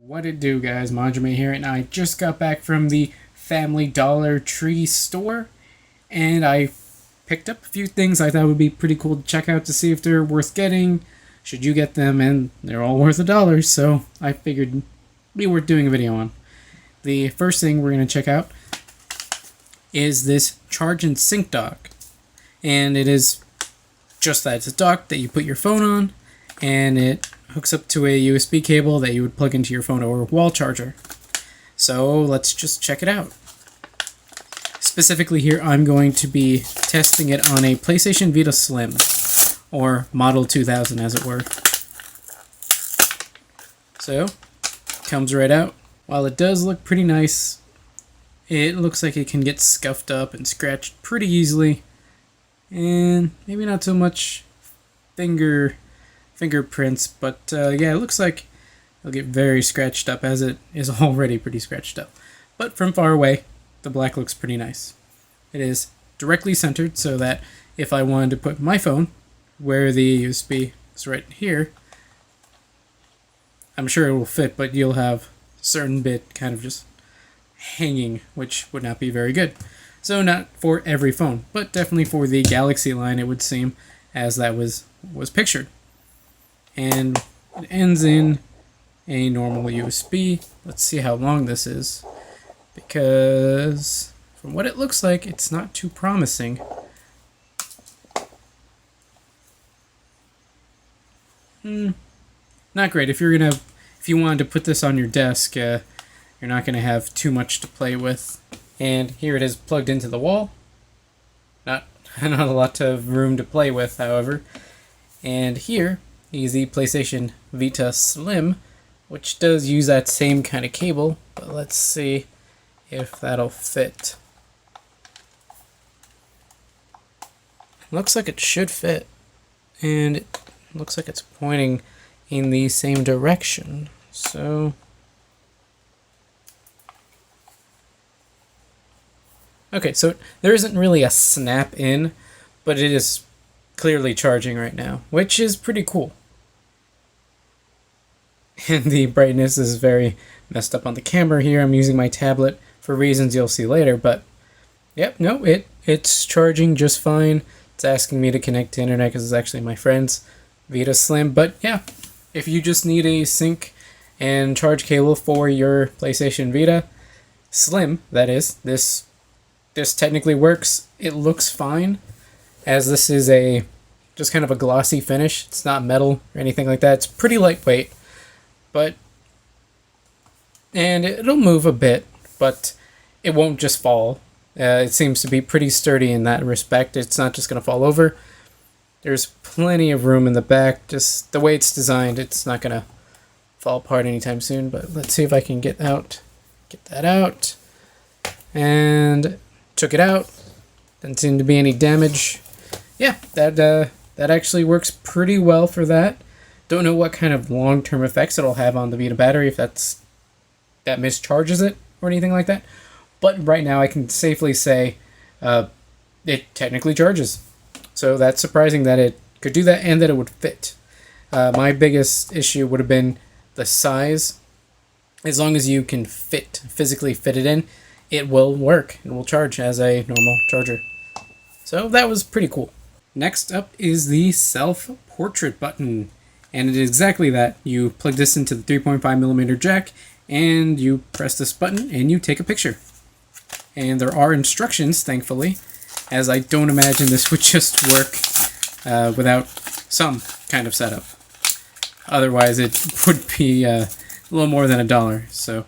What it do, guys? Manjoume here, and I just got back from the Family Dollar Tree store, and I picked up a few things I thought would be pretty cool to check out to see if they're worth getting. Should you get them? And they're all worth $1, so I figured it'd be worth doing a video on. The first thing we're going to check out is this charge and sync dock, and it is just that. It's a dock that you put your phone on, and it hooks up to a USB cable that you would plug into your phone or wall charger. So let's just check it out. Specifically here, I'm going to be testing it on a PlayStation Vita Slim, or Model 2000 as it were. So, comes right out. While it does look pretty nice, it looks like it can get scuffed up and scratched pretty easily, and maybe not so much fingerprints, but yeah, it looks like it'll get very scratched up, as it is already pretty scratched up. But from far away, the black looks pretty nice. It is directly centered so that if I wanted to put my phone where the USB is right here, I'm sure it will fit, but you'll have a certain bit kind of just hanging, which would not be very good. So not for every phone, but definitely for the Galaxy line, it would seem, as that was pictured. And it ends in a normal USB. Let's see how long this is, because from what it looks like, it's not too promising. Not great. If you wanted to put this on your desk, you're not gonna have too much to play with. And here it is plugged into the wall. Not a lot of room to play with, however. And here is the PlayStation Vita Slim, which does use that same kind of cable, but let's see if that'll fit. Looks like it should fit, and it looks like it's pointing in the same direction, so okay, so there isn't really a snap in, but it is clearly charging right now, which is pretty cool. And the brightness is very messed up on the camera here. I'm using my tablet for reasons you'll see later, but yep, no, it's charging just fine. It's asking me to connect to internet because it's actually my friend's Vita Slim, but yeah, if you just need a sync and charge cable for your PlayStation Vita Slim, that is, this technically works. It looks fine, as this is just kind of a glossy finish. It's not metal or anything like that. It's pretty lightweight, and it'll move a bit, but it won't just fall. It seems to be pretty sturdy in that respect. It's not just going to fall over. There's plenty of room in the back. Just the way it's designed, it's not going to fall apart anytime soon. But let's see if I can get that out. And took it out. Didn't seem to be any damage. Yeah, that actually works pretty well for that. Don't know what kind of long-term effects it'll have on the Vita battery, if that mischarges it or anything like that. But right now I can safely say it technically charges. So that's surprising that it could do that and that it would fit. My biggest issue would have been the size. As long as you can physically fit it in, it will work. It will charge as a normal charger. So that was pretty cool. Next up is the self-portrait button. And it is exactly that. You plug this into the 3.5mm jack, and you press this button, and you take a picture. And there are instructions, thankfully, as I don't imagine this would just work without some kind of setup. Otherwise, it would be a little more than $1. So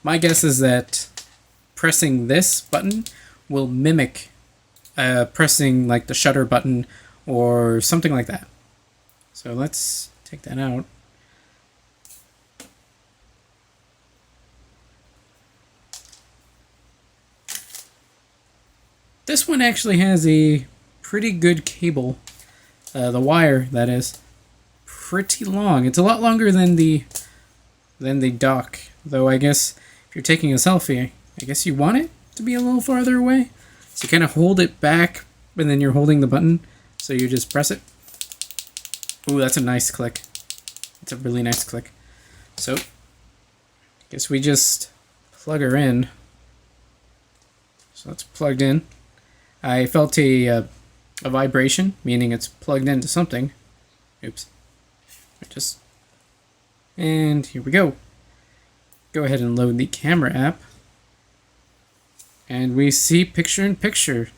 my guess is that pressing this button will mimic pressing like the shutter button or something like that. So let's take that out. This one actually has a pretty good cable. The wire, that is, pretty long. It's a lot longer than the dock, though I guess if you're taking a selfie, I guess you want it to be a little farther away. So you kind of hold it back, and then you're holding the button, so you just press it. Ooh, that's a nice click. It's a really nice click. So Guess we just plug her in. So it's plugged in. I felt a vibration, meaning it's plugged into something. Oops. And here we go. Go ahead and load the camera app. And we see picture in picture.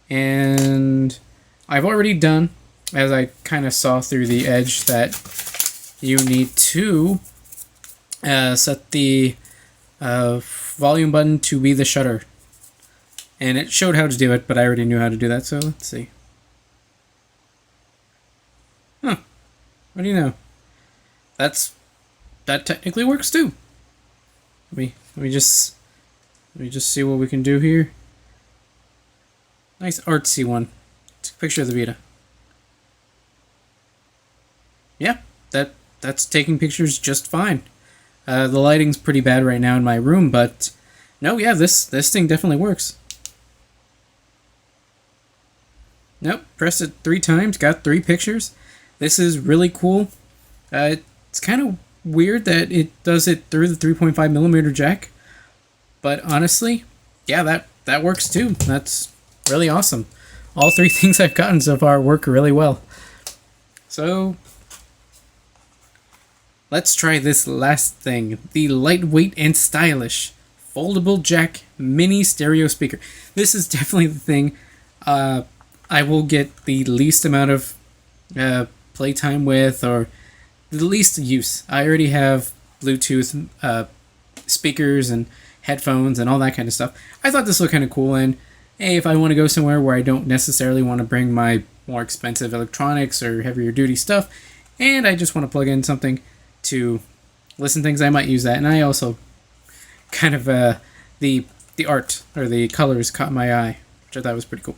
And I've already done, as I kind of saw through the edge, that you need to set the volume button to be the shutter. And it showed how to do it, but I already knew how to do that, so let's see. Huh. What do you know? That technically works too. Let me just see what we can do here. Nice artsy one. Take a picture of the Vita. Yeah, that's taking pictures just fine. The lighting's pretty bad right now in my room, but no, yeah, this thing definitely works. Nope, pressed it 3 times, got 3 pictures. This is really cool. It's kind of weird that it does it through the 3.5mm jack, but honestly, yeah, that works too. That's really awesome. All 3 things I've gotten so far work really well. So let's try this last thing, the lightweight and stylish foldable jack mini stereo speaker. This is definitely the thing I will get the least amount of playtime with, or the least use. I already have Bluetooth speakers and headphones and all that kind of stuff. I thought this looked kind of cool, and hey, if I want to go somewhere where I don't necessarily want to bring my more expensive electronics or heavier duty stuff, and I just want to plug in something to listen to things, I might use that. And I also kind of the art or the colors caught my eye, which I thought was pretty cool.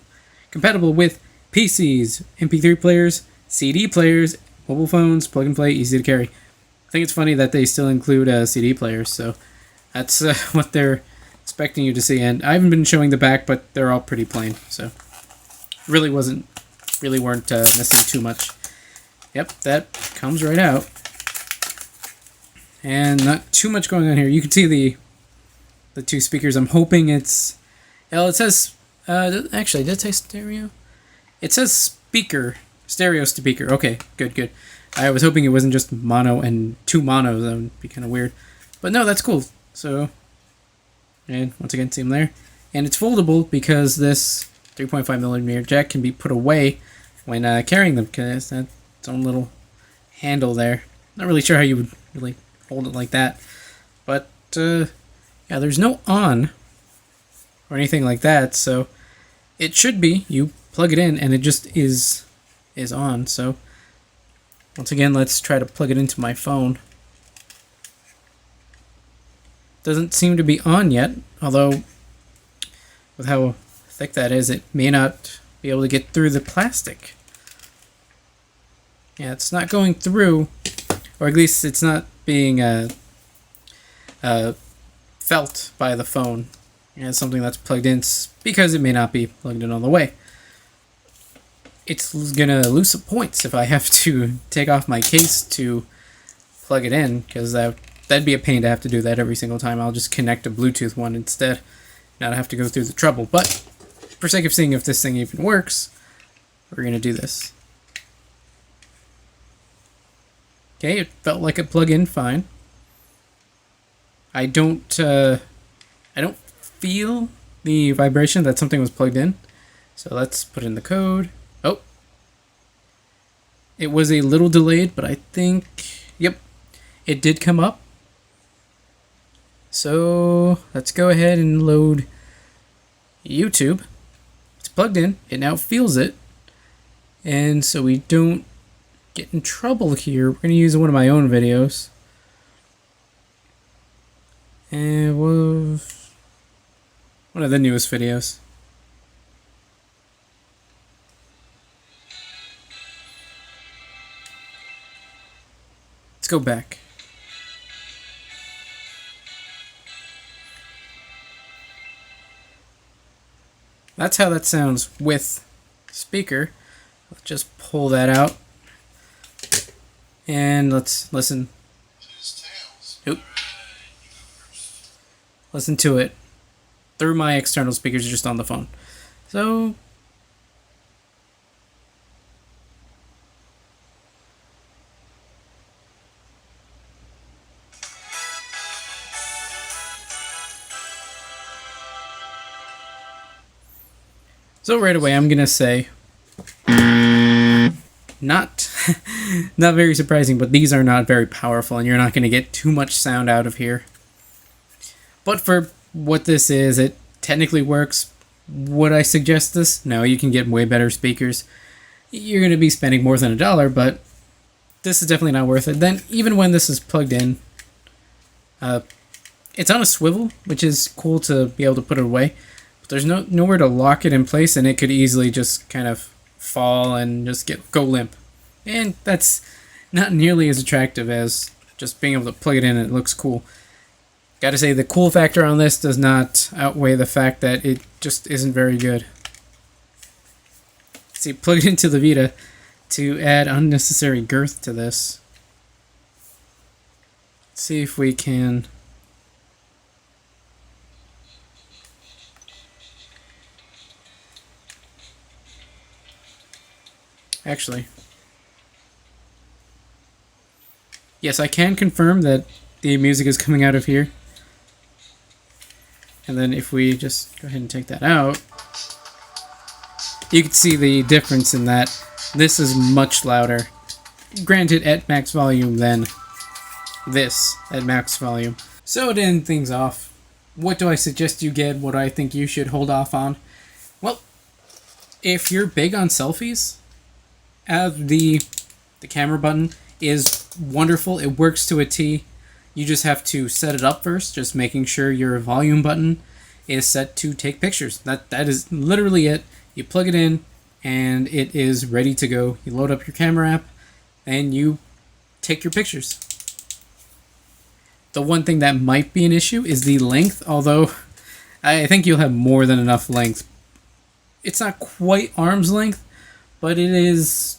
Compatible with PCs, MP3 players, CD players, mobile phones, plug and play, easy to carry. I think it's funny that they still include CD players, so that's what they're expecting you to see. And I haven't been showing the back, but they're all pretty plain, so really weren't missing too much. Yep, that comes right out, and not too much going on here. You can see the 2 speakers. I'm hoping it's, well, it says. Actually, did it say stereo? It says speaker. Stereo speaker. Okay, good. I was hoping it wasn't just mono and 2 monos. That would be kind of weird. But no, that's cool. So, and once again, see them there. And it's foldable because this 3.5mm jack can be put away when carrying them, because that's its own little handle there. Not really sure how you would really hold it like that. But, yeah, there's no on or anything like that, so it should be, you plug it in and it just is on. So once again, let's try to plug it into my phone. Doesn't seem to be on yet, although with how thick that is, it may not be able to get through the plastic. Yeah, it's not going through, or at least it's not being felt by the phone as something that's plugged in, because it may not be plugged in all the way. It's gonna lose some points if I have to take off my case to plug it in, because that'd be a pain to have to do that every single time. I'll just connect a Bluetooth one instead, not have to go through the trouble. But for sake of seeing if this thing even works, we're gonna do this. Okay, it felt like it plugged in fine. I don't feel the vibration that something was plugged in. So let's put in the code. Oh, it was a little delayed, but I think, yep, it did come up. So let's go ahead and load YouTube. It's plugged in. It now feels it. And so we don't get in trouble here, we're going to use one of my own videos. And one of the newest videos. Let's go back. That's how that sounds with speaker. Let's just pull that out. And let's listen. Oop. listen to it through my external speakers just on the phone. So right away I'm gonna say, not not very surprising, but these are not very powerful and you're not gonna get too much sound out of here. But for what this is, it technically works. Would I suggest this? No, you can get way better speakers. You're gonna be spending more than $1, but this is definitely not worth it. Then even when this is plugged in, it's on a swivel, which is cool to be able to put it away. There's nowhere to lock it in place, and it could easily just kind of fall and just go limp. And that's not nearly as attractive as just being able to plug it in and it looks cool. Gotta say, the cool factor on this does not outweigh the fact that it just isn't very good. See, plug it into the Vita to add unnecessary girth to this. Let's see if we can... Actually, yes, I can confirm that the music is coming out of here. And then if we just go ahead and take that out, you can see the difference in that this is much louder. Granted, at max volume than this at max volume. So to end things off, what do I suggest you get? What do I think you should hold off on? Well, if you're big on selfies, the camera button is wonderful. It works to a T. You just have to set it up first, just making sure your volume button is set to take pictures. That is literally it. You plug it in and it is ready to go. You load up your camera app and you take your pictures. The one thing that might be an issue is the length, although I think you'll have more than enough length. It's not quite arm's length, but it is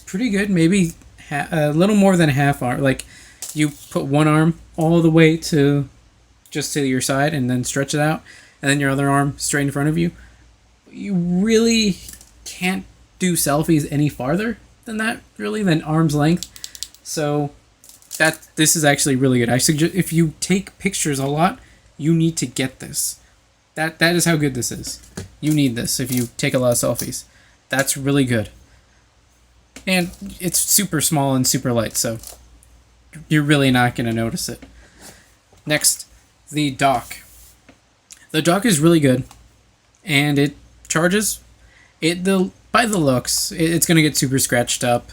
pretty good. Maybe a little more than a half arm. Like, you put one arm all the way to just to your side and then stretch it out, and then your other arm straight in front of you. You really can't do selfies any farther than that, really, than arm's length. So this is actually really good. I suggest if you take pictures a lot, you need to get this. That is how good this is. You need this if you take a lot of selfies. That's really good. And it's super small and super light, so you're really not going to notice it. Next, the dock. The dock is really good, and it charges. By the looks, it's going to get super scratched up,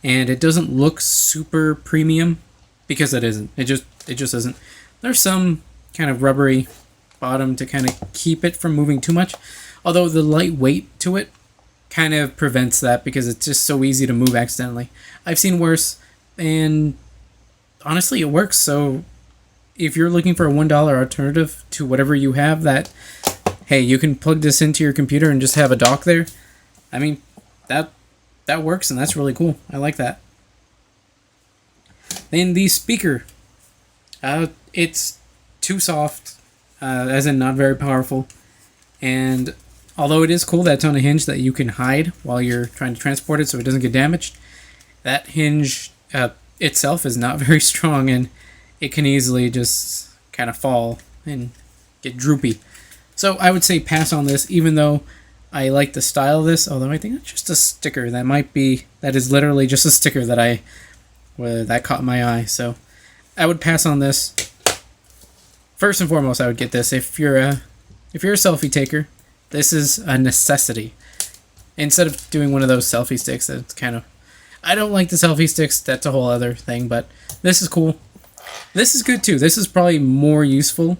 and it doesn't look super premium because it isn't. It just isn't. There's some kind of rubbery bottom to kind of keep it from moving too much, although the light weight to it kind of prevents that because it's just so easy to move accidentally. I've seen worse, and honestly it works. So if you're looking for a $1 alternative to whatever you have, that hey, you can plug this into your computer and just have a dock there, I mean, that works, and that's really cool. I like that. Then the speaker, it's too soft, as in not very powerful, and although it is cool that it's on a hinge that you can hide while you're trying to transport it so it doesn't get damaged, that hinge itself is not very strong, and it can easily just kind of fall and get droopy. So I would say pass on this, even though I like the style of this, although I think it's just a sticker. That is literally just a sticker that caught my eye. So I would pass on this. First and foremost, I would get this. If you're a selfie taker, this is a necessity. Instead of doing one of those selfie sticks, that's kind of... I don't like the selfie sticks. That's a whole other thing, but this is cool. This is good too. This is probably more useful.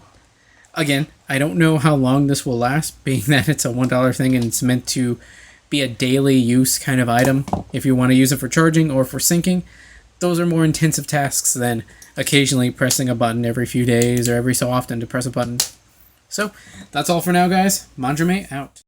Again, I don't know how long this will last, being that it's a $1 thing and it's meant to be a daily use kind of item. If you want to use it for charging or for syncing, those are more intensive tasks than occasionally pressing a button every few days or every so often to press a button. So, that's all for now, guys. Manjoume out.